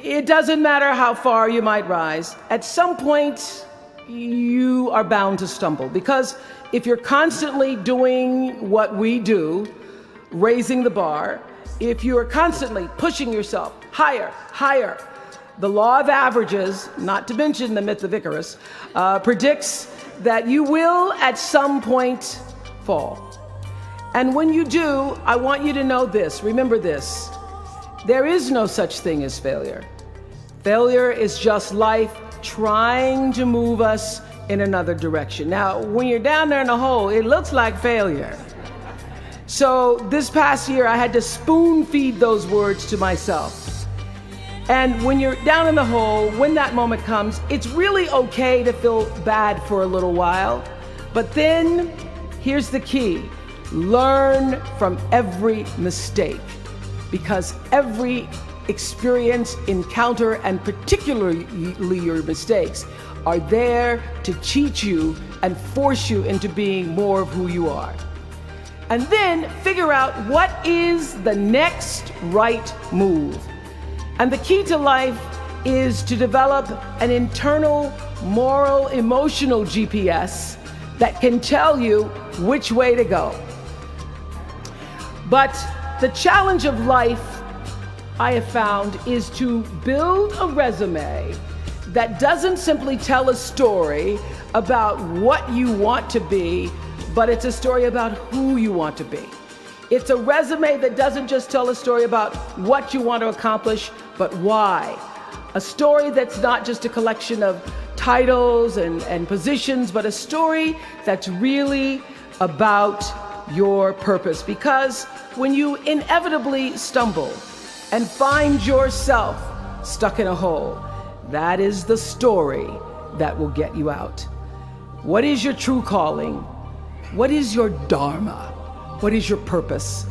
It doesn't matter how far you might rise. At some point, you are bound to stumble, because if you're constantly doing what we do, raising the bar, if you are constantly pushing yourself higher, higher, the law of averages, not to mention the myth of Icarus, predicts that you will at some point fall. And when you do, I want you to know this, remember this: there is no such thing as failure. Failure is just life trying to move us in another direction. Now, when you're down there in the hole, it looks like failure. So this past year, I had to spoon feed those words to myself. And when you're down in the hole, when that moment comes, it's really okay to feel bad for a little while. But then, here's the key: learn from every mistake, because every experience, encounter, and particularly your mistakes, are there to teach you and force you into being more of who you are. And then figure out what is the next right move. And the key to life is to develop an internal, moral, emotional GPS that can tell you which way to go. But the challenge of life, I have found, is to build a resume that doesn't simply tell a story about what you want to be, but it's a story about who you want to be. It's a resume that doesn't just tell a story about what you want to accomplish, but why. A story that's not just a collection of titles and positions, but a story that's really about your purpose. Because when you inevitably stumble and find yourself stuck in a hole, that is the story that will get you out. What is your true calling? What is your dharma? What is your purpose?